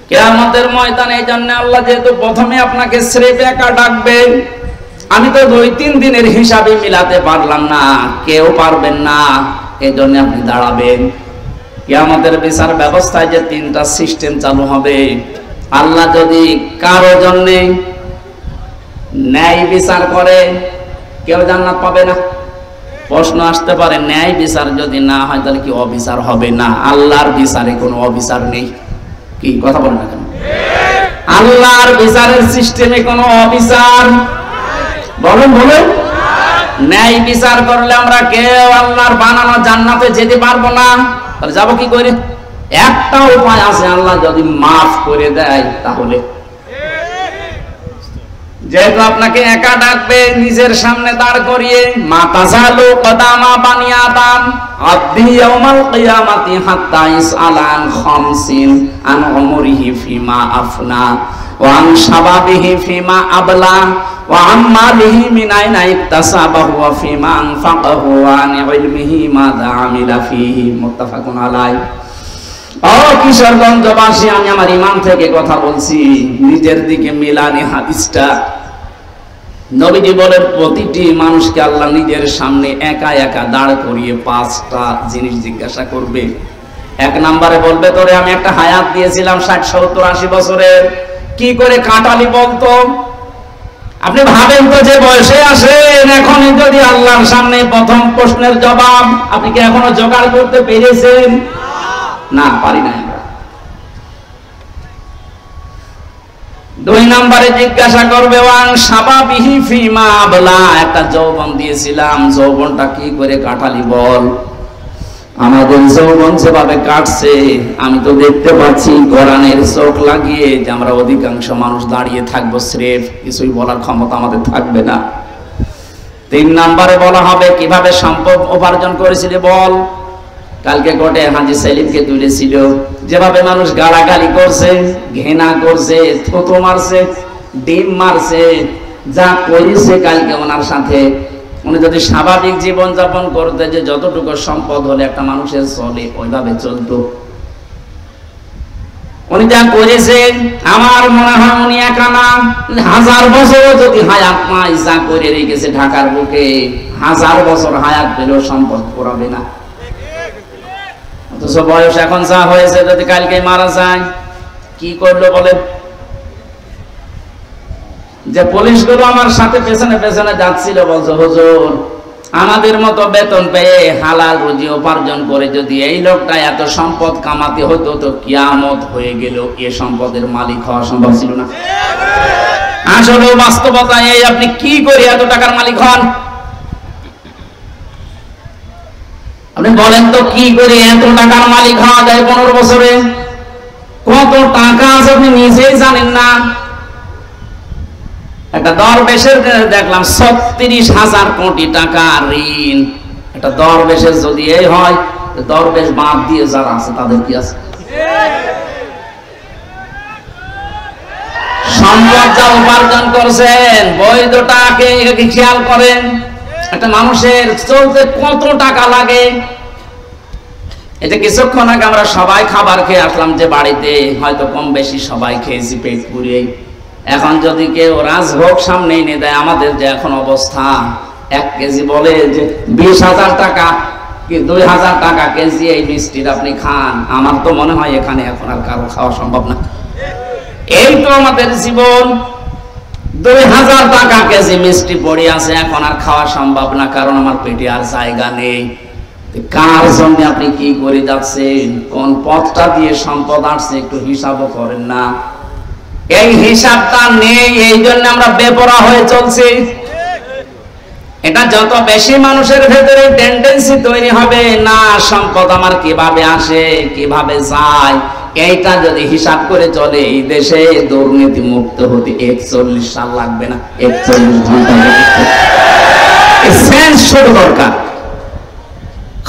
কিয়ামতের ময়দানে এই জন্য আল্লাহ যেহেতু প্রথমে আপনাকে স্রেফ একা ডাকবেন, আমি তো 2-3 দিনের হিসাবে মিলাতে পারলাম না, কেউ পারবেন না, এই জন্য আপনি দাঁড়াবেন। কিয়ামতের বিচার ব্যবস্থায় যে 3টা সিস্টেম চালু হবে, আল্লাহ যদি কারো জন্য ন্যায় বিচার করে কেউ জান্নাত পাবে না। প্রশ্ন আসতে পারে, ন্যায় বিচার যদি না হয় তাহলে কি অবিচার হবে না? আল্লাহর বিচারে কোনো অবিচার নেই। কি কথা বলেন না কেন? আল্লাহর বিচারের সিস্টেমে কোনো অবিচার বলেন বলেন। ন্যায় বিচার করলে আমরা কেউ আল্লাহর বানানো জান্নাতে যেতে পারবো না। তাহলে যাবো কি করে? একটা উপায় আছে, আল্লাহ যদি মাফ করে দেয় তাহলে। যেহেতু আপনাকে একা ডাকবে, নিজের সামনে দাঁড় করিয়ে, মাতাজালু কদামা বানিয়াতান আদি ইয়াউমাল কিয়ামাতি হাত্তা ইসআলান খামসিন আন উমরিহি ফিমা আফনা ওয়া আন শাবাবিহি ফিমা আবলা ওয়া আন মালিহি মিন আইনা ইকতাসাবাহু ওয়া ফিমা আনফাকাহু ওয়া আন ইলমিহি মাযা আমিলা ফিহি। মুত্তাফাকুন আলাইহি। ও কিশোরগঞ্জবাসী, আমি আমার ইমান থেকে কথা বলছি, নিজের দিকে মিলানি হাদিসটা। নবীজি বলেন, প্রতিটি মানুষকে আল্লাহ নিজের সামনে একা একা দাঁড় করিয়ে 5টা জিনিস জিজ্ঞাসা করবে। 1 নম্বরে বলবে, তোরে আমি একটা হায়াত দিয়েছিলাম 60, 70, 80 বছরের, কি করে কাটালি বলতো? আপনি ভাবেন তো যে বয়সে আসেন, এখনই যদি আল্লাহর সামনে প্রথম প্রশ্নের জবাব আপনি কি এখনো জোগাড় করতে পেরেছেন? না, পারি না। 2 নম্বরে জিজ্ঞাসা করবে, ওয়ান শাবাবিহি ফিমা আবলা, একটা যৌবন দিয়েছিলাম, যৌবনটা কি করে কাটালি বল। আমাদের যৌবন যেভাবে কাটছে আমি তো দেখতে পাচ্ছি, কোরআনের চোখ লাগিয়ে যে আমরা অধিকাংশ মানুষ দাঁড়িয়ে থাকবো, স্রেফ কিছুই বলার ক্ষমতা আমাদের থাকবে না। 3 নম্বরে বলা হবে, কিভাবে সম্পদ উপার্জন করেছিলি বল। কালকে কোর্টে হাজী সেলিমকে তুলেছিল, যেভাবে মানুষ গালাগালি করছে, ঘৃণা করছে, থুতু মারছে, ডিম মারছে, যা করেছে কালকে ওনার সাথে, উনি যদি স্বাভাবিক জীবন যাপন করতে, যে যতটুকু সম্পদ হলে একটা মানুষের চলে ওইভাবে চলতো, উনি যা করেছেন আমার মনে হয় উনি একা না, 1000 বছরও যদি হায়াত পায়, যা করে রেখেছে ঢাকার বুকে, 1000 বছর হায়াত পেলেও সম্পদ করাবে না। অথচ বয়স এখন যা হয়েছে, যদি কালকে মারা যায় কি করলো বলেন? যে পুলিশগুলো আমার সাথে পেছনে পেছনে যাচ্ছিল, বলছে, হুজুর আমাদের মতো বেতন পেয়ে হালাল রুজি উপার্জন করে যদি এই লোকটা এত সম্পদ কামাতে হতো তো কিয়ামত হয়ে গেল, এ সম্পদের মালিক হওয়া সম্ভব ছিল না। আসলে বাস্তবতা এই, আপনি কি করে এত টাকার মালিক হন? আপনি বলেন তো, কি করে এত টাকার মালিক হওয়া যায় 15 বছরে? কত টাকা আছে আপনি নিজেই জানেন না। একটা দরবেশের দেখলাম 36,000 কোটি টাকা ঋণ। একটা দরবেশের যদি এই হয়, দরবেশ বাদ দিয়ে যারা আছে তাদের কি আছে? সম্পদ যা উপার্জন করছেন, বৈধটাকে খেয়াল করেন। একটা মানুষের চলতে কত টাকা লাগে। এটা কিছুক্ষণ আগে আমরা সবাই খাবার খেয়ে আসলাম, যে বাড়িতে হয়তো কম বেশি সবাই খেয়েছি পেট পুড়িয়ে। এখন যদি কেউ রাজভোগ সামনে এনে দেয়, আমাদের যে এখন অবস্থা, 1 কেজি বলে যে 20,000 টাকা কি 2,000 টাকা কেজি এই মিষ্টির আপনি খান, আমার তো মনে হয় এখানে এখন আর কারো খাওয়া সম্ভব না। এই তো আমাদের জীবন। 2,000 টাকা কেজি মিষ্টি পড়ে আছে, এখন আর খাওয়া সম্ভব না, কারণ আমার পেটে আর জায়গা নেই। কার জন্য আপনি কি করে যাচ্ছেন? কোন পথটা দিয়ে সম্পদ আসছে একটু হিসাবও করেন না। এই হিসাবটা নেই, এই জন্য আমরা বেপরোয়া হয়ে চলছি। এটা যত বেশি মানুষের ভেতরে টেন্ডেন্সি তৈরি হবে, না সম্পদ আমার কিভাবে আসে, কিভাবে যায়, এইটা যদি হিসাব করে চলে, এই দেশে দুর্নীতি মুক্ত হতে 41 সাল লাগবে না, 41 ঘন্টা সেন্স শুরু দরকার।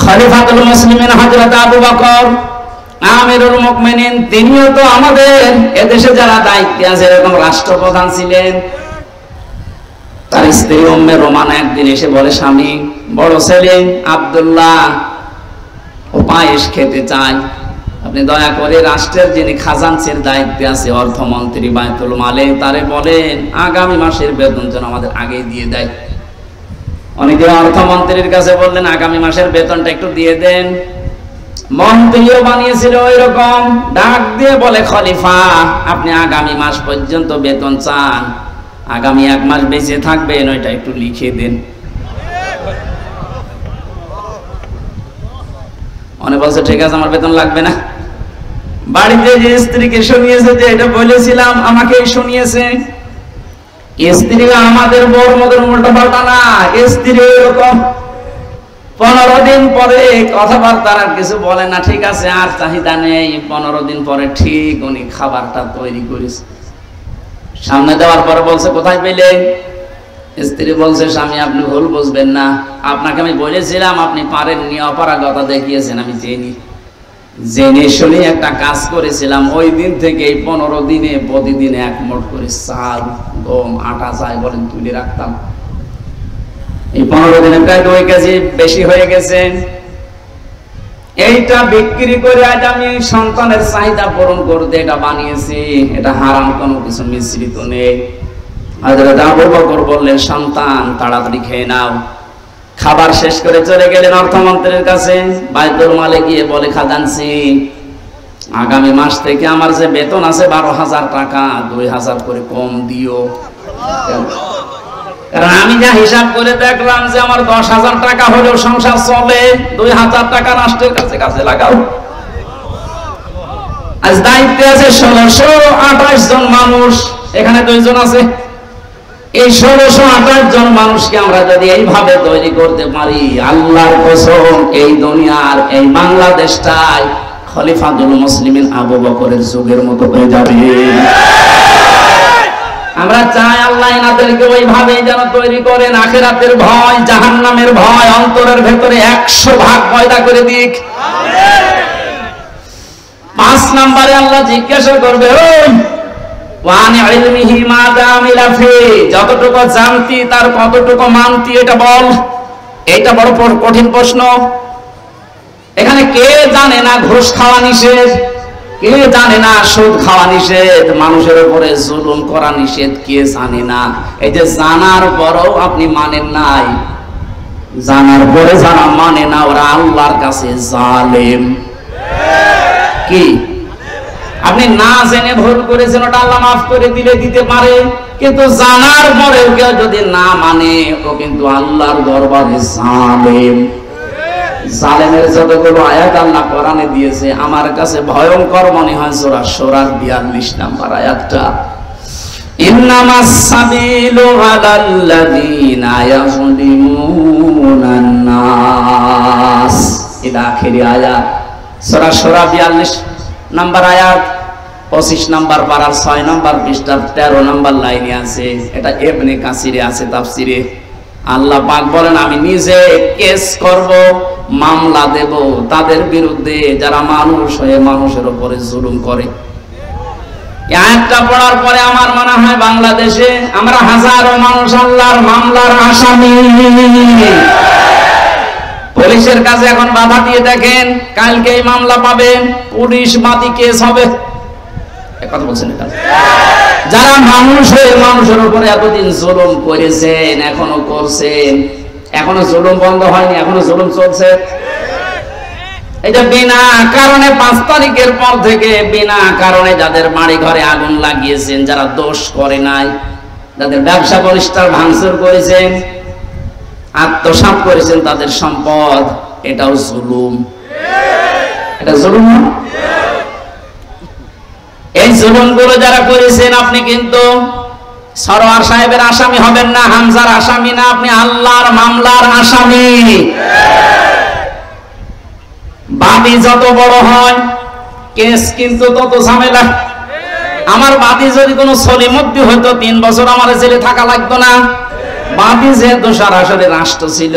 খলিফাতুল মুসলিমিন হযরত আবু বকর আমিরুল মুমিনিন, তিনিও তো আমাদের এদেশে যারা দায়িত্বে আছে এরকম রাষ্ট্রপ্রধান ছিলেন। তার স্ত্রী উম্মে রোমানা একদিন এসে বলে, স্বামী, বড় ছেলে আব্দুল্লাহ ও পায়েস খেতে চায়। আপনি দয়া করে রাষ্ট্রের যিনি খাজাঞ্চির দায়িত্বে আছে, অর্থমন্ত্রী বায়তুল মালে, তারে বলেন আগামী মাসের বেতন যেন আমাদের আগে দিয়ে দেয়। অনেকে অর্থমন্ত্রীর কাছে বললেন আগামী মাসের বেতনটা একটু দিয়ে দেন। মন্ত্রীও বানিয়েছিল ওই রকম, ডাক দিয়ে বলে খলিফা আপনি আগামী মাস পর্যন্ত বেতন চান, আগামী 1 মাস বেঁচে থাকবেন, ওইটা একটু লিখে দেন। অনেক বলছে ঠিক আছে আমার বেতন লাগবে না। বাড়িতে যে স্ত্রীকে শুনিয়েছে যে এটা বলেছিলাম আমাকে শুনিয়েছে, স্ত্রী আমাদের বড় মদের উল্টো পাল্টা না, স্ত্রী এরকম 15 দিন পরে কথাবার্তা আর কিছু বলে না, ঠিক আছে আর চাহিদা নেই। 15 দিন পরে ঠিক উনি খাবারটা তৈরি করেছে, সামনে দেওয়ার পরে বলছে কোথায় পেলে? স্ত্রী বলছে স্বামী আপনি ভুল বুঝবেন না, আপনাকে আমি বলেছিলাম আপনি পারেননি, অপারগতা দেখিয়েছেন, আমি জেনে শুনে একটা কাজ করেছিলাম। ওই দিন থেকে এই 15 দিনে প্রতিদিন 1 মুঠ করে চাল, গম, আটা যাই বলেন তুলে রাখতাম। এই 15 দিনে প্রায় 2 কেজি বেশি হয়ে গেছে। এইটা বিক্রি করে আজ আমি সন্তানের চাহিদা পূরণ করতে এটা বানিয়েছি, এটা হারাম কোনো কিছু মিশ্রিত নেই। হযরত আবু বকর বললেন সন্তান তাড়াতাড়ি খেয়ে নাও। খাবার শেষ করে চলে গেলেন অর্থমন্ত্রীর কাছে। বায়তুল মালে গিয়ে বলে খাজাঞ্চি আগামী মাস থেকে আমার যে বেতন আছে 12,000 টাকা 2,000 করে কম দিও, কারণ আমি যা হিসাব করে দেখলাম যে আমার 10,000 টাকা হলেও সংসার চলে, 2,000 টাকা রাষ্ট্রের কাছে কাছে লাগাও। আজ দায়িত্বে আছে 1628 জন মানুষ, এখানে 2 জন আছে। এই 1628 জন মানুষকে আমরা যদি এইভাবে তৈরি করতে পারি, আল্লাহর কসম এই দুনিয়ার এই বাংলাদেশটাই খলিফাতুল মুসলিমিন আবু বকরের যুগের মতো হয়ে যাবে। আমরা চাই আল্লাহ এনাদেরকে ওইভাবে যেন তৈরি করেন, আখিরাতের ভয়, জাহান্নামের ভয় অন্তরের ভেতরে 100 ভাগ পয়দা করে দিক। 5 নম্বরে আল্লাহ জিজ্ঞাসা করবে যতটুকু জানতি তার কতটুকু মানতি এটা বল। এটা বড় কঠিন প্রশ্ন। এখানে কে জানে না ঘুষ খাওয়া নিষেধ, কে জানে না সুদ খাওয়া নিষেধ, মানুষের উপরে জুলুম করা নিষেধ, কে জানে না? এই যে জানার পরও আপনি মানেন নাই, জানার পরে যারা মানে না ওরা আল্লাহর কাছে জালেম। কি আপনি না জেনে ভুল করেছেন, ওটা আল্লাহ মাফ করে দিতে পারে, কিন্তু জানার পরেও কেউ যদি না মানে ও কিন্তু আল্লাহর দরবারে জালেম। জালেমের যতগুলো আয়াত আল্লাহ কোরআনে দিয়েছে আমার কাছে ভয়ঙ্কর মনে হয় সূরা শূরার 42 নম্বর আয়াতটা, ইন্নামাস সাবিলু আলাল্লাযীনা ইয়াযলিমুনান নাস, এটা আখেরি আয়াত সূরা শূরা 42 নম্বর আয়াত, 25 নম্বর পারার 6 নম্বর পৃষ্ঠার 13 নম্বর লাইনে আছে। এটা ইবনে কাসিরে আছে তাফসিরে। আল্লাহ পাক বলেন আমি নিজে কেস করব, মামলা দেব তাদের বিরুদ্ধে যারা মানুষ হয়ে মানুষের উপরে জুলুম করে। এই আয়াতটা পড়ার পরে আমার মনে হয় বাংলাদেশে আমরা হাজারো মানুষ আল্লাহর মামলার আসামি। পুলিশের কাছে এখন বাধা দিয়ে দেখেন, কালকে এই মামলা পাবেন, পুলিশ বাদী কেস হবে। কথা বলছেন এটা যারা মানুষ হয়ে মানুষের উপরে এতদিন জুলুম করেছেন, এখনো করছেন, এখনো জুলুম বন্ধ হয়নি, এখনো জুলুম চলছে। এই যে বিনা কারণে 5 তারিখের পর থেকে বিনা কারণে যাদের বাড়ি ঘরে আগুন লাগিয়েছেন, যারা দোষ করে নাই, যাদের ব্যবসা প্রতিষ্ঠান ভাঙচুর করেছেন, আত্মসাৎ করেছেন তাদের সম্পদ, এটাও জুলুম। এটা জুলুম না? এই জুলুমগুলো যারা করেছেন আপনি কিন্তু সরোয়ার সাহেবের আসামি হবেন না, হামজার আসামি না, আপনি আল্লাহর মামলার আসামি। বাদী যত বড় হয় কেস কিন্তু তত ঝামেলা। আমার বাদী যদি কোনো সলিমুদ্দি হতো 3 বছর আমার জেলে থাকা লাগতো না। বাদী যেহেতু সরাসরি রাষ্ট্র ছিল,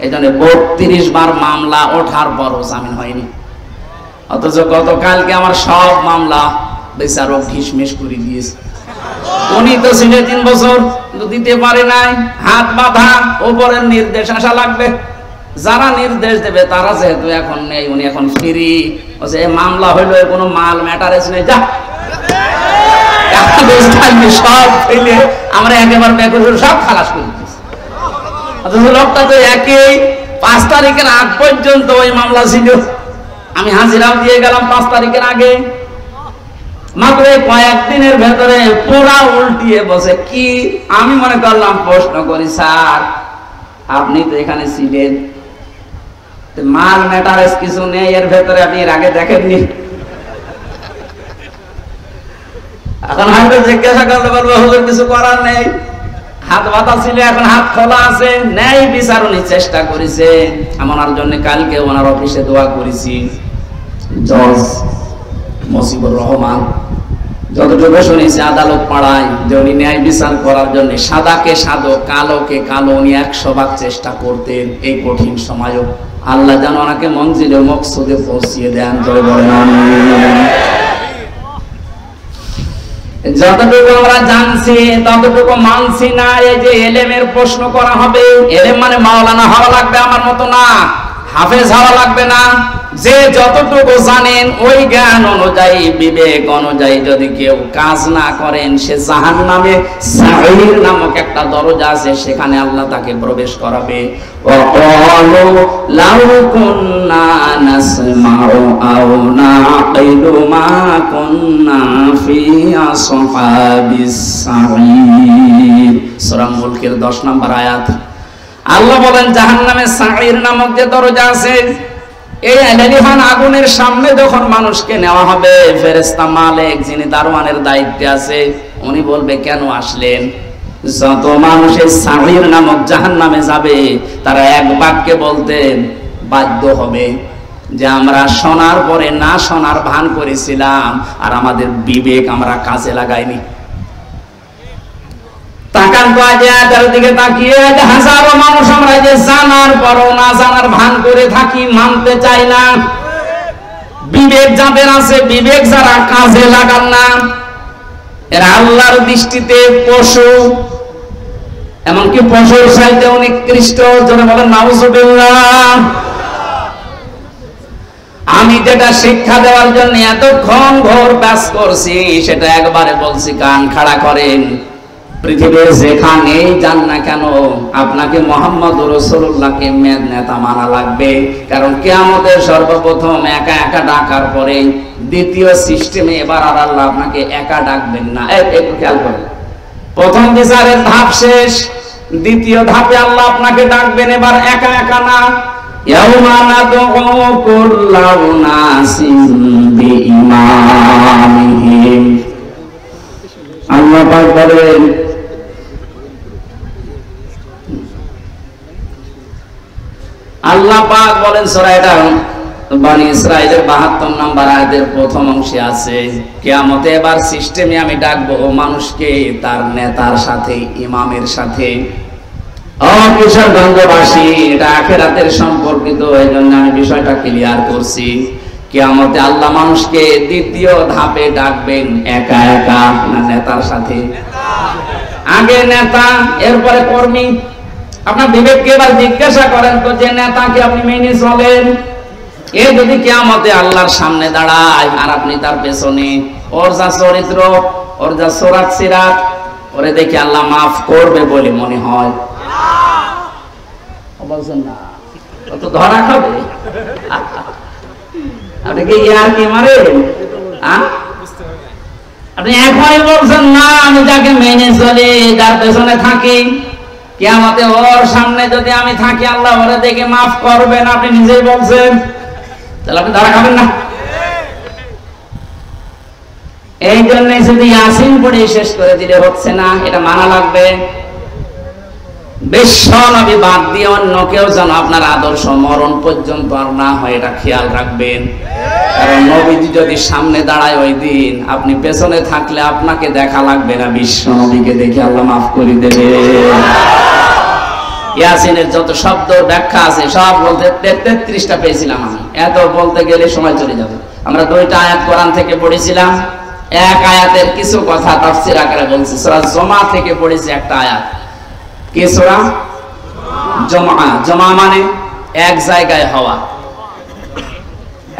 এই জন্য 32 বার মামলা ওঠার পরও জামিন হয়নি। অথচ গতকালকে আমার সব মামলা বিচারক ঢিসমিস করে দিয়েছে। উনি তো ছিল 3 বছর, কিন্তু দিতে পারে নাই, হাত বাঁধা, ওপরের নির্দেশ আসা লাগবে। যারা নির্দেশ দেবে তারা যেহেতু এখন নেই, উনি এখন ফ্রি, মামলা হইলো কোনো মাল ম্যাটারেস নেই, যা সব ফেলে আমরা একেবারে সব খালাস করে দিচ্ছি। লোকটা তো একই 5 তারিখের আগ পর্যন্ত ওই মামলা ছিল, আমি হাজিরাও দিয়ে গেলাম 5 তারিখের আগে, মাত্র কয়েকদিনের ভেতরে পুরা উল্টিয়ে বসে। কি আমি মনে করলাম প্রশ্ন করি, স্যার আপনি তো এখানে ছিলেন, মাল ম্যাটারেস কিছু নেই এর ভেতরে, আপনি এর আগে দেখেননি? এখন হয়তো জিজ্ঞাসা করতে পারবো হুজুর কিছু করার নেই, হাত বাঁধা ছিল, এখন হাত খোলা আছে, ন্যায় বিচার উনি চেষ্টা করেছে। আমার জন্য কালকে ওনার অফিসে দোয়া করেছি, জজ মুজিবুর রহমান, যতটুকু শুনেছি আদালত পাড়ায় যে উনি ন্যায় বিচার করার জন্য সাদাকে সাদো কালোকে কালো উনি 100 ভাগ চেষ্টা করতেন। এই কঠিন সময়ও আল্লাহ যেন ওনাকে মঞ্জিলে মকসুদে পৌঁছিয়ে দেন, জয় বলেন আমিন। যতটুকু আমরা জানছি ততটুকু মানছি না। এই যে এলেমের প্রশ্ন করা হবে, এলেম মানে মাওলানা হওয়া লাগবে আমার মতো না, হাফেজ হওয়া লাগবে না, যে যতটুকু জানেন ওই জ্ঞান অনুযায়ী বিবেক অনুযায়ী যদি কেউ কাজ না করেন, সে জাহান্নামে সাঈর নামক একটা দরজা আছে, সেখানে আল্লাহ তাকে প্রবেশ করাবে। ওয়াকালু লাউ কুন্না নাসমাউ আও নাকিলু মা কুন্না ফি আসহাবিস সাঈর, সূরা মুলকের 10 নম্বর আয়াত। আল্লাহ বলেন জাহান্নামে সাঈর নামক যে দরজা আছে, এই আলালিহান আগুনের সামনে যখন মানুষকে নেওয়া হবে, ফেরেশতা মালিক যিনি দারওয়ানের দায়িত্বে আছে উনি বলবে কেন আসলেন? যত মানুষ এই সাঈর নামক জাহান্নামে যাবে তারা এক বাক্যে বলতে বাধ্য হবে যে আমরা শোনার পরে না শোনার ভান করেছিলাম, আর আমাদের বিবেক আমরা কাজে লাগাইনি। তাকান তো আজ এটার দিকে তাকিয়ে, হাজারো মানুষ আমরা যে জানার পরও না জানার ভান করে থাকি, মানতে চাই না। বিবেক যাদের আছে, বিবেক যারা কাজে লাগান না, এরা আল্লাহর দৃষ্টিতে পশু, এমনকি পশুর চাইতে নিকৃষ্ট। জোরে বলেন নাউজুবিল্লাহ। আমি যেটা শিক্ষা দেওয়ার জন্য এতক্ষণ ঘোর কাজ করছি সেটা একবারে বলছি, কান খাড়া করেন। পৃথিবীর যেখানেই যান না কেন আপনাকে মুহাম্মদ রাসূলুল্লাহকে নেতা মানা লাগবে, কারণ কিয়ামতের সর্বপ্রথম একা একা ডাকার পরে দ্বিতীয় সিস্টেমে এবার আর আল্লাহ আপনাকে একা ডাকবেন না। একটু খেয়াল করেন, প্রথম বিচারের ধাপ শেষ, দ্বিতীয় ধাপে আল্লাহ আপনাকে ডাকবেন এবার একা একা না। ইয়াউমা নাদউ কুল্লা উনাসিন বিইমামিহিম, আল্লাহ পাক বলেন সূরা বনী ইসরাঈলের 72 নম্বর আয়াতের প্রথম অংশে আছে, কিয়ামতে এবার সিস্টেমে আমি ডাকবো মানুষকে তার নেতার সাথে, ইমামের সাথে। কিশোরগঞ্জবাসী, এটা আখিরাতের সম্পর্কিত, এই জন্য আমি বিষয়টা ক্লিয়ার করছি। কিয়ামতে আল্লাহ মানুষকে দ্বিতীয় ধাপে ডাকবেন একা একা না নেতার সাথে? আগে নেতা, এরপরে কর্মী। আপনার বিবেককে এবার জিজ্ঞাসা করেন তো, যে নেতাকে আপনি মেনে চলেন, এ যদি কিয়ামতে আল্লাহর সামনে দাঁড়ায় আর আপনি তার পেছনে, ওর যা চরিত্র, ওর যা সুরাত সিরাত, ওরে দেখে আল্লাহ মাফ করবে বলে মনে হয়? বলছেন না, ও তো ধরা খাবে। আপনি কি ইয়ার কি মারেন? আপনি এখনই বলছেন না আমি যাকে মেনে চলি, যার পেছনে থাকি, কিয়ামতে ওর সামনে যদি আমি থাকি আল্লাহ ওরে দেখে মাফ করবেন, আপনি নিজেই বলছেন, তাহলে আপনি ধরা খাবেন না। এই জন্য শুধু ইয়াসিন পড়ে শেষ করে দিলে হচ্ছে না, এটা মানা লাগবে। বিশ্ব নবী বাদ দিয়ে অন্য কেউ যেন আপনার আদর্শ মরণ পর্যন্ত আর না হয়, এটা খেয়াল রাখবেন। কারণ নবীজি যদি সামনে দাঁড়ায় ওই দিন, আপনি পেছনে থাকলে আপনাকে দেখা লাগবে না, বিশ্ব নবীকে দেখে আল্লাহ মাফ করে দেবে। ইয়াসিনের যত শব্দ ব্যাখ্যা আছে সব বলতে 33টা পেয়েছিলাম আমি, এত বলতে গেলে সময় চলে যাবে। আমরা 2টা আয়াত কোরআন থেকে পড়েছিলাম, এক আয়াতের কিছু কথা তাফসীর আকারে বলছি। সূরা জুমা থেকে পড়েছি একটা আয়াত। কি সূরা? জুমা। জুমা মানে এক জায়গায় হওয়া,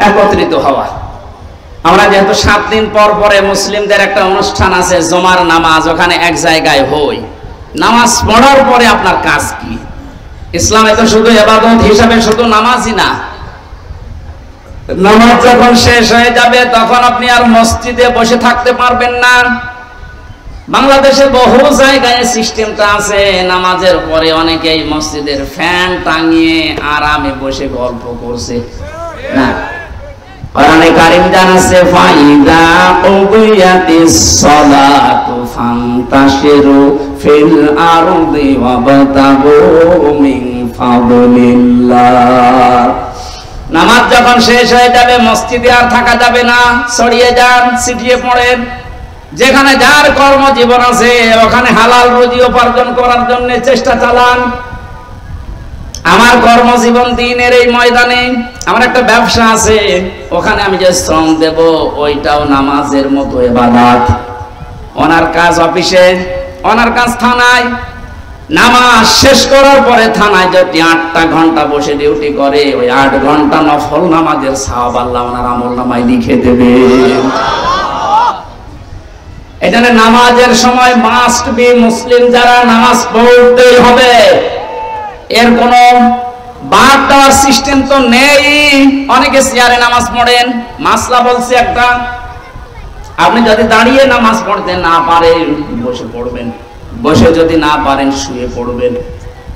একত্রিত হওয়া। আমরা যেহেতু 7 দিন পর পরে মুসলিমদের একটা অনুষ্ঠান আছে জুমার নামাজ, ওখানে এক জায়গায় হই। নামাজ পড়ার পরে আপনার কাজ কি? ইসলামে তো শুধু ইবাদত হিসাবে শুধু নামাজই না, নামাজ যখন শেষ হয়ে যাবে তখন আপনি আর মসজিদে বসে থাকতে পারবেন না। বাংলাদেশে বহু জায়গায় সিস্টেমটা আছে, নামাজের পরে অনেকেই মসজিদের ফ্যান টাঙিয়ে আরামে বসে গল্প করছে। না, কোরআনে কারীম জানাচ্ছে ফাইদা কুদিয়াতিস সালাতু ফান্তাশিরু ফিল আরদি ওয়াবতাগু মিন ফাদলিল্লাহ। নামাজ যখন শেষ হয়ে যাবে মসজিদে আর থাকা যাবে না, ছড়িয়ে যান, ছিটিয়ে পড়েন। যেখানে যার কর্মজীবন আছে ওখানে হালাল রুজি উপার্জন করার জন্য চেষ্টা চালান। আমার কর্মজীবন দিনের এই ময়দানে, আমার একটা ব্যবসা আছে, ওখানে আমি যে শ্রম দেব ওইটাও নামাজের মতো ইবাদত। ওনার কাজ অফিসে, ওনার কাজ থানায়। নামাজ শেষ করার পরে থানায় যদি 8টা ঘন্টা বসে ডিউটি করে, ওই 8 ঘন্টা নফল নামাজের সওয়াব আল্লাহ ওনার আমলনামায় লিখে দেবে। এখানে নামাজের সময় মাস্ট বি, মুসলিম যারা নামাজ পড়তেই হবে, এর কোন বাদ দেওয়ার সিস্টেম তো নেই। অনেকে চেয়ারে নামাজ পড়েন, মাসলা বলছে একটা, আপনি যদি দাঁড়িয়ে নামাজ পড়তে না পারেন বসে পড়বেন, বসে যদি না পারেন শুয়ে পড়বেন।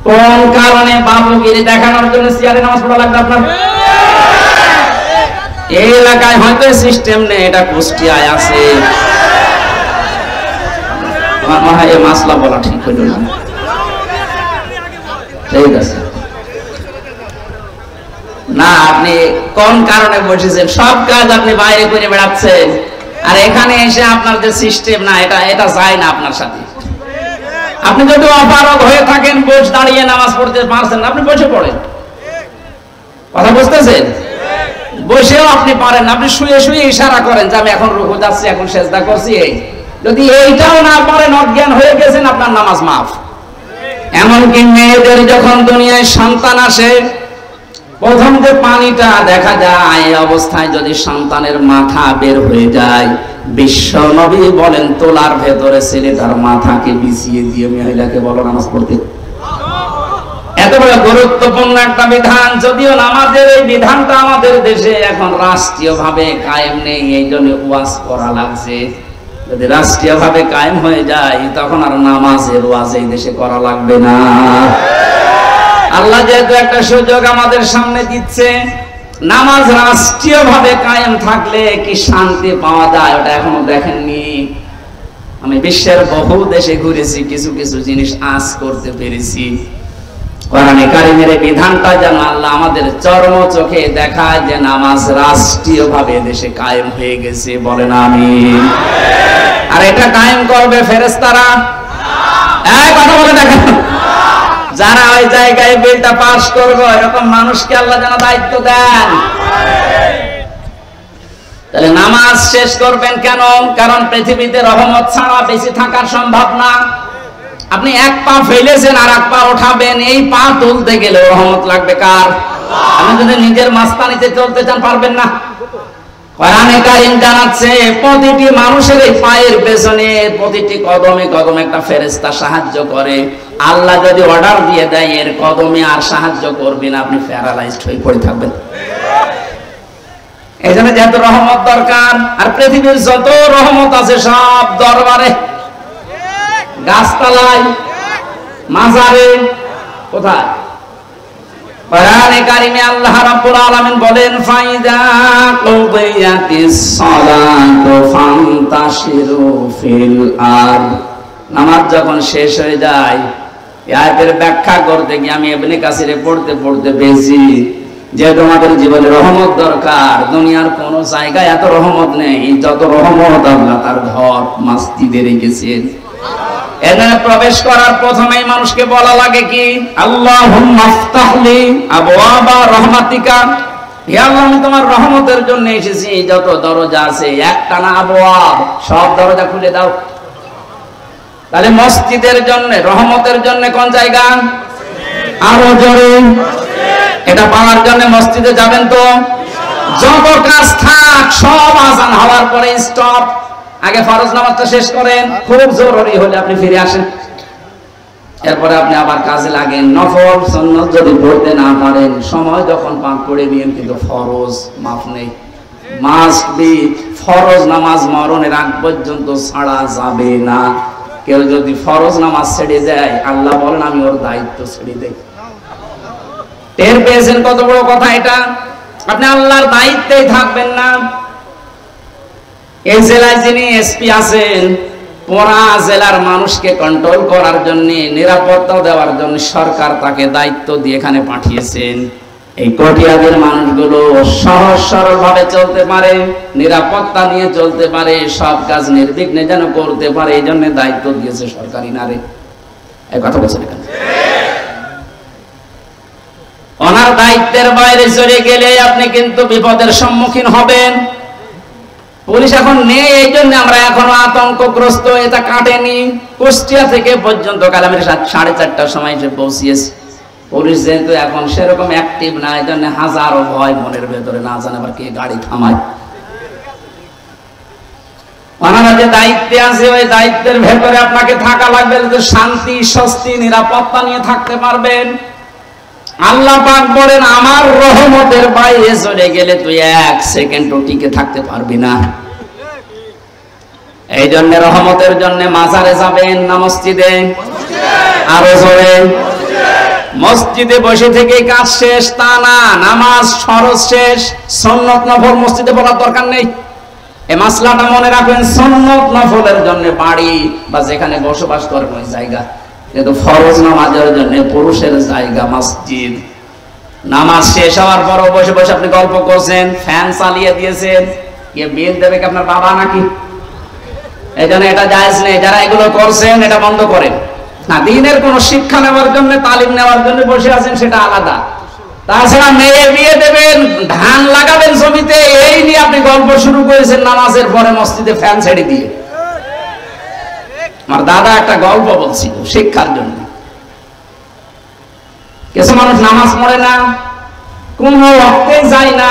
কোন কারণে বাবুগিরি দেখানোর জন্য চেয়ারে নামাজ পড়া লাগবে আপনার? এই এলাকায় হয়তো সিস্টেম নেই, এটা কুষ্টিয়ায় আছে। আমার মনে হয় এই মাসলা বলা ঠিক হইল না। ঠিক আছে না, আপনি কোন কারণে বসেছেন? সব কাজ আপনি বাইরে করে বেড়াচ্ছেন, আর এখানে এসে আপনার যে সিস্টেম না, এটা যায় না আপনার সাথে। আপনি যদি অপারগ হয়ে থাকেন, বসে দাঁড়িয়ে নামাজ পড়তে পারছেন, আপনি বসে পড়েন। কথা বুঝতেছেন? বসেও আপনি পারেন, আপনি শুয়ে শুয়ে ইশারা করেন যে আমি এখন রুকু যাচ্ছি, এখন সেজদা করছি। এই যদি এইটাও না পারেন, অজ্ঞান হয়ে গেছেন, আপনার নামাজ মাফ। এমনকি মেয়েদের যখন দুনিয়ায় সন্তান আসে, প্রথম যে পানিটা দেখা যায়, এই অবস্থায় যদি সন্তানের মাথা বের হয়ে যায়, বিশ্ব নবী বলেন তোলার ভেতরে ছেলেটার মাথাকে বিছিয়ে দিয়ে মহিলাকে বলো নামাজ পড়তে। এত বড় গুরুত্বপূর্ণ একটা বিধান, যদিও নামাজের এই বিধানটা আমাদের দেশে এখন রাষ্ট্রীয়ভাবে কায়েম নেই, এই জন্য ওয়াজ করা লাগছে। যদি রাষ্ট্রীয়ভাবে কায়েম হয়ে যায় তখন আর নামাজের ওয়াজ এই দেশে করা লাগবে না। আল্লাহ যেহেতু একটা সুযোগ আমাদের সামনে দিচ্ছে, নামাজ রাষ্ট্রীয়ভাবে কায়েম থাকলে কি শান্তি পাওয়া যায় ওটা এখনো দেখেননি। আমি বিশ্বের বহু দেশে ঘুরেছি, কিছু কিছু জিনিস আজ করতে পেরেছি। কোরআনে কারিমের বিধানটা যেন আল্লাহ আমাদের চরম চোখে দেখায় যে নামাজ রাষ্ট্রীয়ভাবে দেশে কায়েম হয়ে গেছে। বলেন আমিন। আর এটা কায়েম করবে ফেরেশতারা? এই কথা বলে দেখেন, যারা ওই জায়গায় বিলটা পাস করবে এরকম মানুষকে আল্লাহ যেন দায়িত্ব দেন। তাহলে নামাজ শেষ করবেন কেন? কারণ পৃথিবীতে রহমত ছাড়া বেঁচে থাকার সম্ভব না। আপনি এক পা ফেলেছেন আর এক পা উঠাবেন, এই পা তুলতে গেলে রহমত লাগবে কার? আপনি যদি নিজের মাস্তানিতে চলতে চান পারবেন না। কোরআনে কারীম জানাচ্ছে প্রতিটি মানুষের এই পায়ের পেছনে প্রতিটি কদমে কদমে একটা ফেরেশতা সাহায্য করে। আল্লাহ যদি অর্ডার দিয়ে দেয় এর কদমে আর সাহায্য করবে না, আপনি প্যারালাইজড হয়ে পড়ে থাকবেন। এই জন্য যেহেতু রহমত দরকার, আর পৃথিবীর যত রহমত আছে সব দরবারে, গাছতলায়, মাজারে, কোথায়? কোরআনে কারিমে আল্লাহ রাব্বুল আলামিন বলেন ফাইদা কুদিয়াতিস সালাতু ফান্তাশিরু ফিল আরদ। নামাজ যখন শেষ হয়ে যায়, এই আয়াতের ব্যাখ্যা করতে গিয়ে আমি ইবনে কাসিরে পড়তে পড়তে পেয়েছি যে তোমাদের জীবনে রহমত দরকার। দুনিয়ার কোন জায়গায় এত রহমত নেই যত রহমত আল্লাহ তার ঘর মসজিদে রেখেছেন। এখানে প্রবেশ করার প্রথমেই মানুষকে বলা লাগে কি? আল্লাহুম্মা আফতাহলি আবওয়াবা রাহমাতিকা। হে আল্লাহ, আমি তোমার রহমতের জন্য এসেছি, যত দরজা আছে একটা না আবওয়াব, সব দরজা খুলে দাও। তাহলে মসজিদের জন্য, রহমতের জন্য কোন জায়গা? আরো জোরে এটা পাওয়ার জন্য মসজিদে যাবেন তো? যত কাজ থাক সব আজান হওয়ার পরে স্টপ। আগে ফরজ নামাজটা শেষ করেন, খুব জরুরি হলে আপনি ফিরে আসেন, এরপরে আপনি আবার কাজে লাগেন। নফল সুন্নাত যদি পড়তে না পারেন, সময় যখন পাক করে নিয়েন, কিন্তু ফরজ মাফ নেই। মাস্ট বি ফরজ নামাজ মরণের আগ পর্যন্ত ছাড়া যাবে না। কেউ যদি ফরজ নামাজ ছেড়ে দেয়, আল্লাহ বলেন আমি ওর দায়িত্ব ছেড়ে দেই। টের পেয়েছেন কত বড় কথা এটা? আপনি আল্লাহর দায়িত্বেই থাকবেন না। এই জেলায় যিনি এসপি আছেন, পুরা জেলার মানুষকে কন্ট্রোল করার জন্য, নিরাপত্তা দেওয়ার জন্য সরকার তাকে দায়িত্ব দিয়ে এখানে পাঠিয়েছেন। এই কটিয়াদের মানুষগুলো সহজ সরল ভাবে চলতে পারে, নিরাপত্তা নিয়ে চলতে পারে, সব কাজ নির্বিঘ্নে যেন করতে পারে, এই জন্য দায়িত্ব দিয়েছে সরকারি নারে। এই কথা বলছেন এখানে। ওনার দায়িত্বের বাইরে চলে গেলে আপনি কিন্তু বিপদের সম্মুখীন হবেন। পুলিশ এখন নেই, এই জন্য আমরা এখনো আতঙ্কগ্রস্ত। এটা কাটেনি। কুষ্টিয়া থেকে পর্যন্ত কাল আমি 4:30টার সময় এসে পৌঁছিয়েছি। পুলিশ যেহেতু এখন সেরকম অ্যাক্টিভ না, এই জন্য হাজারো ভয় মনের ভেতরে, না জানে আবার কে গাড়ি থামায়। ওনারা যে দায়িত্বে আছে, ওই দায়িত্বের ভেতরে আপনাকে থাকা লাগবে, শান্তি স্বস্তি নিরাপত্তা নিয়ে থাকতে পারবেন। আল্লাহ পাক বলেন আমার রহমতের বাইরে চলে গেলে তুই 1 সেকেন্ডও টিকে থাকতে পারবি না। এই জন্য রহমতের জন্য মাজারে যাবেন না মসজিদে? আরো জোরে। মসজিদে বসে থেকে কাজ শেষ তা না, নামাজ ফরজ শেষ, সুন্নত নফল মসজিদে পড়ার দরকার নেই। এই মাসলাটা মনে রাখবেন। সুন্নত নফলের জন্য বাড়ি বা যেখানে বসবাস করেন ওই জায়গা, কিন্তু ফরজ নামাজের জন্য পুরুষের জায়গা মসজিদ। নামাজ শেষ হওয়ার পরও বসে বসে আপনি গল্প করছেন, ফ্যান চালিয়ে দিয়েছেন, কে বিল দেবে কি আপনার বাবা নাকি? এই জন্য এটা জায়েজ নেই। যারা এগুলো করছেন এটা বন্ধ করেন। না, দিনের কোন শিক্ষা নেওয়ার জন্য, তালিম নেওয়ার জন্য বসে আছেন, সেটা আলাদা। তাছাড়া মেয়ে বিয়ে দেবেন, ধান লাগাবেন জমিতে, এই নিয়ে আপনি গল্প শুরু করেছেন নামাজের পরে মসজিদে ফ্যান ছেড়ে দিয়ে। আমার দাদা একটা গল্প বলছিল শিক্ষার জন্য। কিছু মানুষ নামাজ পড়ে না, কোন ওয়াক্তে যায় না,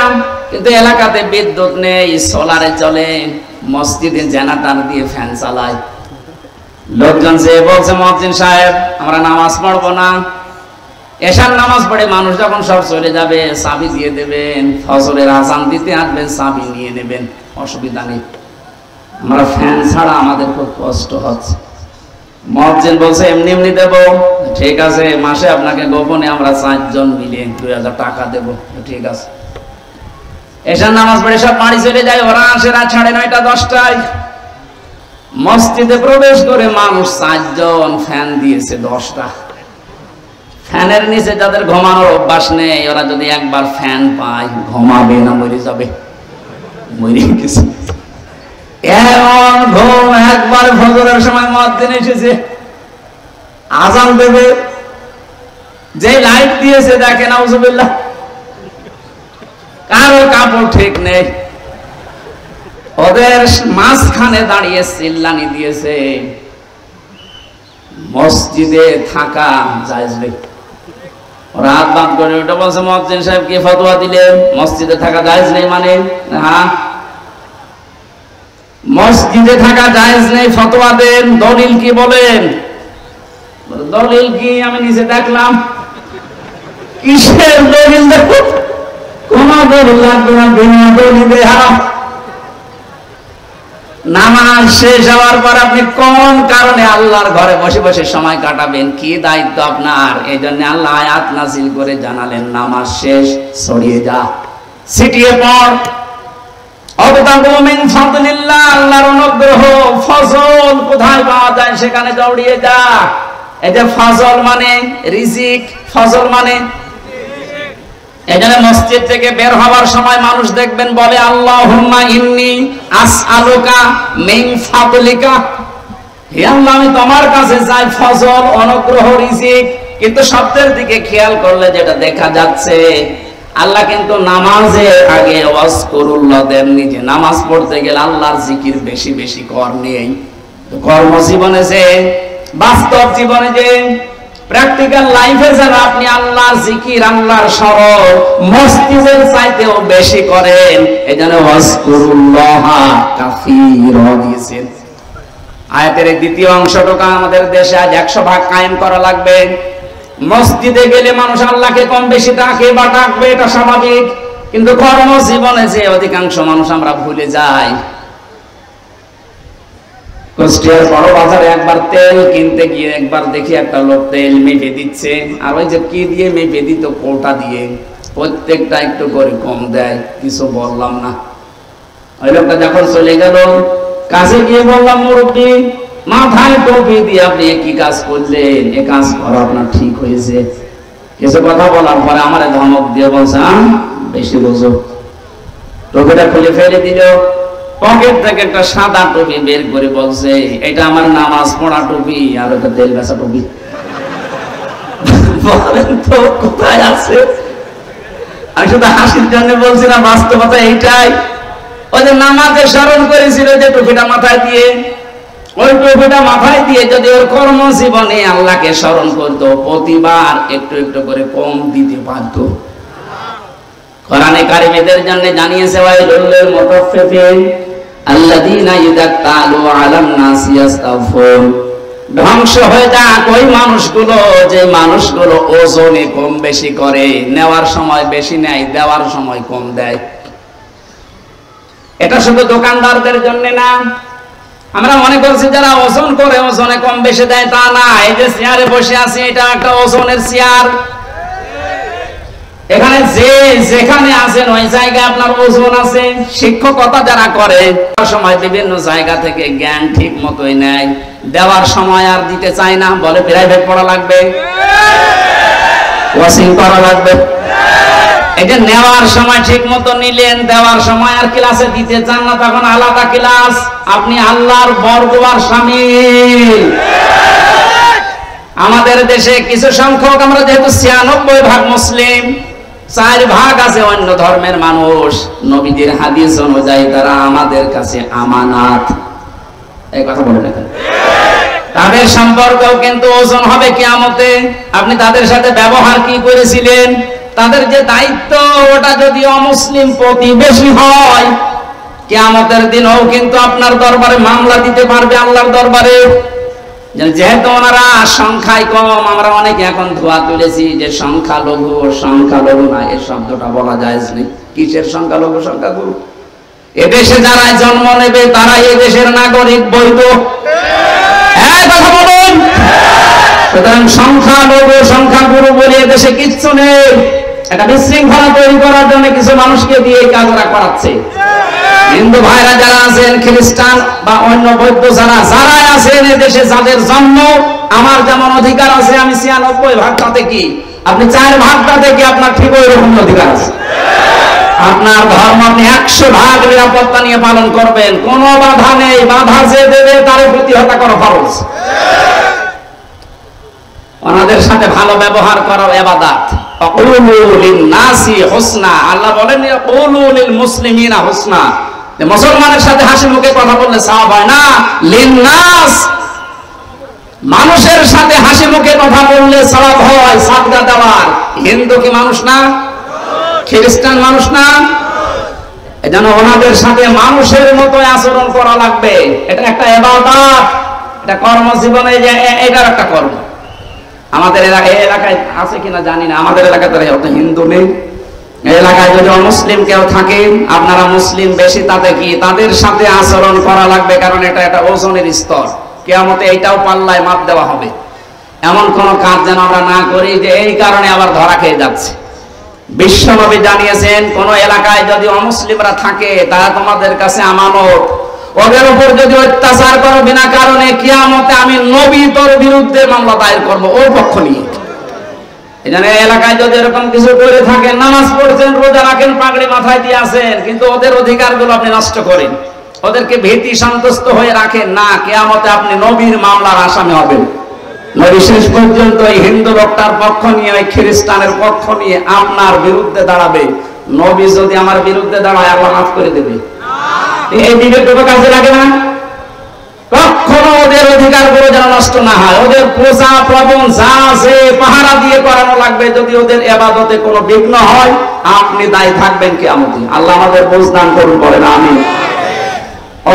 কিন্তু এলাকাতে বিদ্যুৎ নেই, সোলারে চলে, মসজিদে জেনারেটর দিয়ে ফ্যান চালায়। লোকজন যে বলছে মুয়াজ্জিন সাহেব আমরা নামাজ পড়বো না। এশার নামাজ পড়ে মানুষ যখন সব চলে যাবে, চাবি দিয়ে দেবেন, ফজরের আযান দিতে আসবেন, চাবি নিয়ে নেবেন, অসুবিধা নেই। আমরা ফ্যান ছাড়া আমাদের খুব কষ্ট হচ্ছে। মুয়াজ্জিন বলছে এমনি এমনি দেব, ঠিক আছে, মাসে আপনাকে গোপনে আমরা 4 জন মিলে 2000 টাকা দেব, ঠিক আছে। এশার নামাজ পড়ে সব বাড়ি চলে যায়, ওরা আসে রাত 9:30 10টায়। মসজিদে প্রবেশ করে মানুষ 4 জন, ফ্যান দিয়েছে 10টা। ফ্যানের নিচে যাদের ঘুমানোর অভ্যাস নেই, ওরা যদি একবার ফ্যান পায় ঘুমাবে না মরে যাবে, মরে গেছে। এমন ঘুম। একবার ফজরের সময় মুয়াজ্জিন এসেছে, আযান দেবে, যে লাইট দিয়েছে দেখে নাউজুবিল্লাহ, কারো কাপড় ঠিক নেই, ওদের মাঝখানে দাঁড়িয়ে চিল্লানি দিয়েছে। মসজিদে থাকা জায়েজ নেই। রাত বাদ করে ওটা বলছে মুয়াজ্জিন সাহেব কি ফতোয়া দিলেন, মসজিদে থাকা জায়েজ নেই মানে? হ্যাঁ, মসজিদে থাকা জায়েজ নেই, ফতোয়া দেন, দলিল কি বলেন? দলিল কি? আমি নিজে দেখলাম। কিসের দলিল? দেখো কোন দলিল লাগবে না, বিনা দলিলে হারাম। নামাজ শেষ হওয়ার পর আপনি কোন কারণে আল্লাহর ঘরে বসে বসে সময় কাটাবেন, কি দায়িত্ব আপনার? এই জন্য আল্লাহ আয়াত নাযিল করে জানালেন নামাজ শেষ, ছড়িয়ে যা, ছিটিয়ে পড়। অবতাগু মিন ফাদলিল্লাহ, আল্লাহর অনুগ্রহ, ফজল কোথায় পাওয়া যায় সেখানে দৌড়িয়ে যা। এই যে ফজল মানে রিজিক, ফজল মানে এখানে মসজিদ থেকে বের হওয়ার সময় মানুষ দেখবেন বলে আল্লাহুম্মা ইন্নী আসআলুকা মিন ফাদলিকা, হে আল্লাহ আমি তোমার কাছে চাই ফজল, অনুগ্রহ, রিজিক। কিন্তু শব্দের দিকে খেয়াল করলে যেটা দেখা যাচ্ছে, আল্লাহ কিন্তু নামাজের আগে ওয়াজকুরুল্লাহ দেননি, যে নামাজ পড়তে গেলে আল্লাহর জিকির বেশি বেশি কর নেই। কর্মজীবনে যে, বাস্তব জীবনে যে প্র্যাকটিক্যাল লাইফে যেন আপনি আল্লাহর জিকির, আল্লাহর স্মরণ মসজিদের চাইতেও বেশি করেন। এই জন্য ওয়াজকুরুল্লাহ কাসীরা দিয়েছেন। আয়াতের দ্বিতীয় অংশটুকু আমাদের দেশে আজ 100 ভাগ কায়েম করা লাগবে। মসজিদে গেলে মানুষ আল্লাহকে কম বেশি ডাকে বা ডাকবে, এটা স্বাভাবিক, কিন্তু কর্মজীবনে যে অধিকাংশ মানুষ আমরা ভুলে যাই। কুষ্টিয়ার বড় বাজারে একবার তেল কিনতে গিয়ে একবার দেখি একটা লোক তেল মেপে দিচ্ছে, আর ওই যে কি দিয়ে মেপে দিত, কোটা দিয়ে, প্রত্যেকটা একটু করে কম দেয়। কিছু বললাম না। ওই লোকটা যখন চলে গেল, কাছে গিয়ে বললাম, মুরব্বী মাথায় টুপি দিয়ে আপনি কি কাজ করলেন? এ কাজ করা আপনার ঠিক হয়েছে? কিছু কথা বলার পরে আমার ধমক দিয়ে বলছে, বেশি বোঝো। টুপিটা খুলে ফেলে দিল, পকেট থেকে একটা সাদা টুপি বের করে বলছে, এটা আমার নামাজ পড়া টুপি, আর ওটা তেল বেচা টুপি। বলেন তো কোথায় আছে? আমি শুধু হাসির জন্য বলছি না, বাস্তবতা এইটাই। ওই যে নামাজে স্মরণ করেছিল যে টুপিটা মাথায় দিয়ে, ওই টুপিটা মাথায় দিয়ে যদি ওর কর্মজীবনে আল্লাহকে স্মরণ করতো, প্রতিবার একটু একটু করে কম দিতে পারত। কোরআনে কারিমের জন্য জানিয়েছে, ওয়াইলুল লিল মুতাফফিফিন আল্লাযীনা ইযা তালু আলান নাসি ইস্তাগফিরুন। ধ্বংস হয়ে যাক ওই মানুষগুলো, যে মানুষগুলো ওজনে কম বেশি করে, নেওয়ার সময় বেশি নেয়, দেওয়ার সময় কম দেয়। এটা শুধু দোকানদারদের জন্য না। আমরা মনে করছি যারা ওজন করে ওজনে কম বেশি দেয়, তা না। এই যে চেয়ারে বসে আছি, এটা একটা ওজনের চেয়ার। এখানে যে যেখানে আছেন ওই জায়গায় আপনার ওজন আছে। শিক্ষকতা যারা করে সময় বিভিন্ন জায়গা থেকে জ্ঞান ঠিক মতোই নেয়, দেওয়ার সময় আর দিতে চায় না, বলে প্রাইভেট পড়া লাগবে, কোচিং করা লাগবে। এই যে নেওয়ার সময় ঠিক মতো নিলেন, দেওয়ার সময় আর ক্লাসে দিতে চান না, তখন আলাদা ক্লাস। আপনি আল্লাহর বরদোয়ার শামিল। আমাদের দেশে কিছু সংখ্যক, আমরা যেহেতু 96% মুসলিম, 4 ভাগ আছে অন্য ধর্মের মানুষ। নবীজির হাদিস অনুযায়ী তারা আমাদের কাছে আমানাত। এই কথা বলে রাখেন। তাদের সম্পর্কেও কিন্তু ওজন হবে কিয়ামতে। আপনি তাদের সাথে ব্যবহার কি করেছিলেন? তাদের যে দায়িত্ব, ওটা যদি অমুসলিম প্রতিবেশী হয়, কিয়ামতের দিনও কিন্তু আপনার দরবারে মামলা দিতে পারবে, আল্লাহর দরবারে। যেহেতু ওনারা সংখ্যায় কম, আমরা অনেকে এখন ধোয়া তুলেছি যে সংখ্যালঘু। সংখ্যালঘু না, এই শব্দটা বলা যায় না। কিসের সংখ্যালঘু, সংখ্যাগুরু? এদেশে যারা জন্ম নেবে তারা এই দেশের নাগরিক, বৈধ। কথা বলুন। সুতরাং সংখ্যালঘু সংখ্যাগুরু বলে এদেশে কিচ্ছু নেই। এটা বিশৃঙ্খলা তৈরি করার জন্য কিছু মানুষকে দিয়ে এই কাজটা করাচ্ছে। হিন্দু ভাইরা যারা আছেন, খ্রিস্টান বা অন্য বৌদ্ধ যারা আছেন এদেশে, যাদের জন্ম, আমার যেমন অধিকার আছে, আমি 96 ভাগটাতে কি, আপনি 4 ভাগটাতে কি, আপনার ঠিক ওই রকম অধিকার আছে। আপনার ধর্ম আপনি 100 ভাগ নিরাপত্তা নিয়ে পালন করবেন, কোনো বাধা নেই। বাধা যে দেবে তার প্রতিহত করা ফরজ। ওনাদের সাথে ভালো ব্যবহার করা ইবাদত। আকুলু লিন-নাসি হুসনা। আল্লাহ বলেন আকুলু লিল-মুসলিমিনা হুসনা। মুসলমানের সাথে হাসি মুখে কথা বললে সওয়াব হয় না। লিন-নাস, মানুষের সাথে হাসি মুখে কথা বললে সওয়াব হয় সাদকা দেওয়ার। হিন্দু কি মানুষ না? খ্রিস্টান মানুষ না? এজন্য ওনাদের সাথে মানুষের মতো আচরণ করা লাগবে। এটা একটা ইবাদত, এটা কর্মজীবনে এটার একটা কর্ম। আমাদের এলাকায় আছে কিনা জানি না, আমাদের এলাকায় তারা অত হিন্দু নেই। এলাকায় যদি অমুসলিম কেউ থাকে, আপনারা মুসলিম বেশি, তাতে কি, তাদের সাথে আচরণ করা লাগবে, কারণ এটা একটা ওজনের স্তর। কিয়ামতে এইটাও পাল্লায় মাপ দেওয়া হবে। এমন কোন কাজ যেন আমরা না করি যে এই কারণে আবার ধরা খেয়ে যাচ্ছে। বিশ্বনবী জানিয়েছেন, কোন এলাকায় যদি অমুসলিমরা থাকে, তারা তোমাদের কাছে আমানত। ওদের উপর যদি অত্যাচার করো বিনা কারণে, কিয়ামতে আমি নবী তোর বিরুদ্ধে মামলা দায়ের করবো, ওর পক্ষ নিয়ে। এই জন্য এলাকায় যদি এরকম কিছু করে থাকেন, নামাজ পড়ছেন, রোজা রাখেন, পাগড়ি মাথায় দিয়ে আসেন, কিন্তু ওদের অধিকারগুলো আপনি নষ্ট করেন, ওদেরকে ভীতি সন্তুষ্ট হয়ে রাখেন না, কিয়ামতে আপনি নবীর মামলার আসামি হবেন। নবী শেষ পর্যন্ত এই হিন্দু লোকটার পক্ষ নিয়ে, ওই খ্রিস্টানের পক্ষ নিয়ে আপনার বিরুদ্ধে দাঁড়াবে। নবী যদি আমার বিরুদ্ধে দাঁড়ায়, আল্লাহ মাফ করে দেবে। এই বিবেকটা কাজে লাগে না। কখনো ওদের অধিকারগুলো যেন নষ্ট না হয়, ওদের পূজা প্রবণ যা আছে পাহারা দিয়ে করানো লাগবে। যদি ওদের ইবাদতে কোনো বিঘ্ন হয়, আপনি দায়ী থাকবেন কিয়ামতে। আল্লাহ আমাদের বুঝ দান করুন, বলেন আমিন।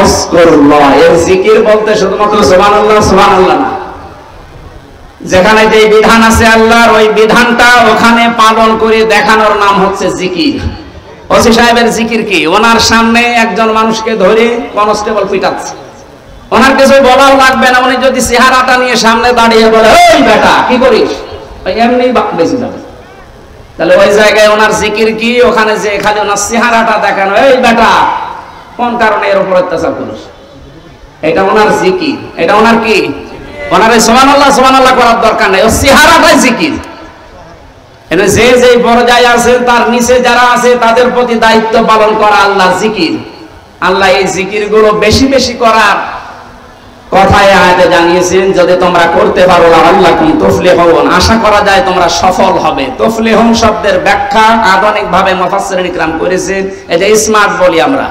আযকুরুল্লাহ, এর জিকির বলতে শুধুমাত্র সুবহানাল্লাহ সুবহানাল্লাহ না, যেখানে যে বিধান আছে আল্লাহর, ওই বিধানটা ওখানে পালন করে দেখানোর নাম হচ্ছে জিকির। ওসি সাহেবের জিকির কি? ওনার সামনে একজন মানুষকে ধরে কনস্টেবল পিটাচ্ছে, ওনার কিছু বলাও লাগবে না। উনি যদি চেহারাটা নিয়ে সামনে দাঁড়িয়ে বলে, এই বেটা কি করিস, এমনি বেঁচে যাবে। তাহলে ওই জায়গায় ওনার জিকির কি? ওখানে যে খালি ওনার চেহারাটা দেখানো, এই বেটা কোন কারণে এর উপর অত্যাচার করিস, এটা ওনার জিকির। এটা ওনার কি? ওনার সুবহানাল্লাহ সুবহানাল্লাহ করার দরকার নেই, ও চেহারাটাই জিকির। যে যে পর্যায়ে আছে তার নিচে যারা আছে তাদের প্রতি দায়িত্ব পালন করা আল্লাহ জিকির। আল্লাহ এই জিকির গুলো বেশি বেশি করার কথায় আয়াতে জানিয়েছেন, যদি তোমরা করতে পারো লাআল্লাকুম তুফলিহুন, আশা করা যায় তোমরা সফল হবে। তুফলিহুন শব্দের ব্যাখ্যা আধুনিক ভাবে মুফাসসিরিন ইকরাম করেছেন, এই যে স্মার্ট বলি আমরা,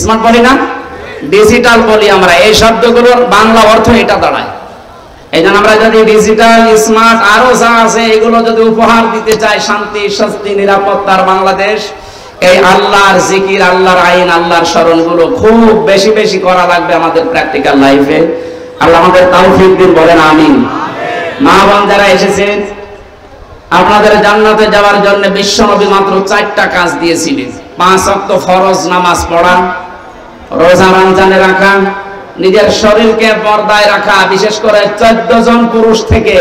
স্মার্ট বলি না, ডিজিটাল বলি আমরা, এই শব্দগুলোর বাংলা অর্থ এটা দাঁড়ায়। এই জন্য আমরা যদি ডিজিটাল স্মার্ট আরো যা আছে এগুলো যদি উপহার দিতে চাই শান্তি স্বস্তি নিরাপত্তার বাংলাদেশ, এই আল্লাহর জিকির, আল্লাহর আইন, আল্লাহর স্মরণ গুলো খুব বেশি বেশি করা লাগবে আমাদের প্র্যাকটিক্যাল লাইফে। আল্লাহ আমাদের তৌফিক দিন, বলেন আমিন। মা বোন যারা এসেছেন, আপনাদের জান্নাতে যাওয়ার জন্য বিশ্বনবী মাত্র 4টা কাজ দিয়েছিলেন। 5 ওয়াক্ত ফরজ নামাজ পড়া, রোজা রমজানে রাখা, নিজের শরীরকে পর্দায় রাখা, বিশেষ করে 14 জন পুরুষ থেকে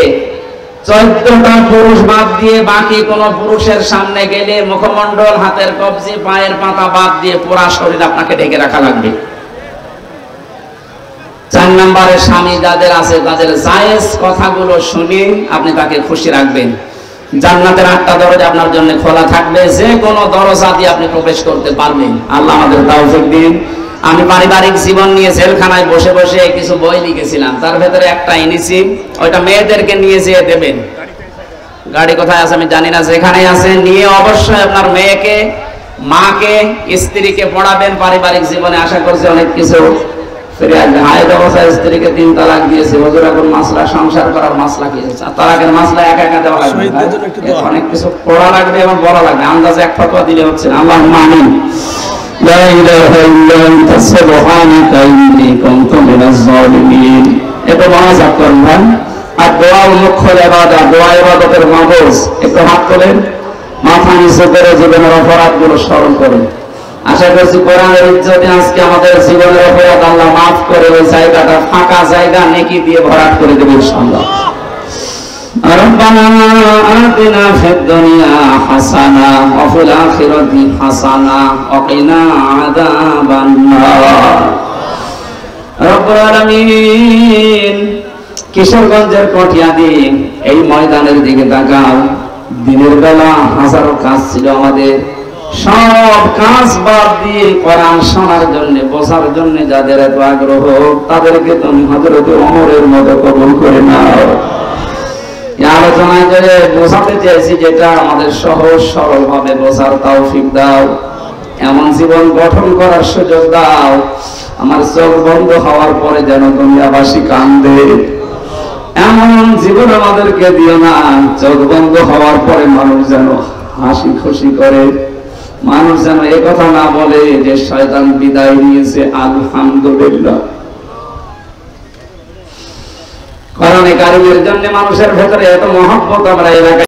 14টা পুরুষ বাদ দিয়ে বাকি কোন পুরুষের সামনে গেলে মুখমণ্ডল, হাতের কবজি, পায়ের পাতা বাদ দিয়ে পুরা শরীর আপনাকে ঢেকে রাখা লাগবে। 4 নম্বরে স্বামী যাদের আছে তাদের জায়েজ কথাগুলো শুনে আপনি তাকে খুশি রাখবেন। জান্নাতের 8টা দরজা আপনার জন্য খোলা থাকবে, যে কোনো দরজা দিয়ে আপনি প্রবেশ করতে পারবেন। আল্লাহ আমাদের তৌফিক দিন। আমি পারিবারিক জীবন নিয়ে জেলখানায় বসে বসে কিছু বই লিখেছিলাম, তার ভেতরে একটা এনেছি, ওইটা মেয়েদেরকে নিয়ে যেয়ে দেবেন। গাড়ি কোথায় আছে আমি জানি না, যেখানে আছে নিয়ে অবশ্যই আপনার মেয়েকে, মাকে, স্ত্রীকে পড়াবেন পারিবারিক জীবনে। আশা করছি অনেক কিছু ফিরে আসবে। হায়েদ অবস্থায় স্ত্রীকে 3 তালাক দিয়েছে, হুজুর এখন মাসলা, সংসার করার মাসলা কি? তালাকের মাসলা একা একা দেওয়া লাগবে, অনেক কিছু পড়া লাগবে এবং বলা লাগবে। আন্দাজে এক ফতোয়া দিলে হচ্ছে না। আল্লাহুম্মা আমিন। লা ইলাহা ইল্লা আনতা সুবহানাকা ইন্নী কুনতু মিনাজ জালিমিন। এটা মুনাজাত করবেন। আর দোয়া মুখ্য ইবাদত, দোয়া ইবাদতের মাবুদ। একটু হাত তোলেন, মাথা নিচু করে জীবনের অপরাধগুলো স্মরণ করুন। আশা করছি কোরআনের ইজ্জতে আজকে আমাদের জীবনের অপরাধ আল্লাহ মাফ করে ওই জায়গাটা, ফাঁকা জায়গা নেকি দিয়ে ভরাট করে দেবে ইনশাআল্লাহ। রব্বানা আতিনা ফিদ দুনিয়া হাসানা ওয়া ফিল আখিরাতি হাসানা ওয়া কিনা আযাবান নার। রব্বুল আলামিন, কিশোরগঞ্জের কটিয়াদি এই ময়দানের দিকে তাকাও। দিনের বেলা হাজারো কাজ ছিল আমাদের, সব কাজ বাদ দিয়ে কোরআন শোনার জন্য, বোঝার জন্য যাদের এত আগ্রহ, তাদেরকে তুমি হযরত ওমরের মতো কবুল করে নাও। এই আলোচনায় যে বোঝাতে চেয়েছি, যেটা আমাদের সহজ সরল ভাবে বোঝার তৌফিক দাও, এমন জীবন গঠন করার সুযোগ দাও। আমার চোখ বন্ধ হওয়ার পরে যেন দুনিয়াবাসী কান্দে, এমন জীবন আমাদেরকে দিও না। চোখ বন্ধ হওয়ার পরে মানুষ যেন হাসি খুশি করে, মানুষ যেন এই কথা না বলে যে শয়তান বিদায় নিয়েছে, আলহামদুলিল্লাহ। কোরআনে কারিমের জন্য মানুষের ভেতরে এত মহব্বত আমরা এলাকায়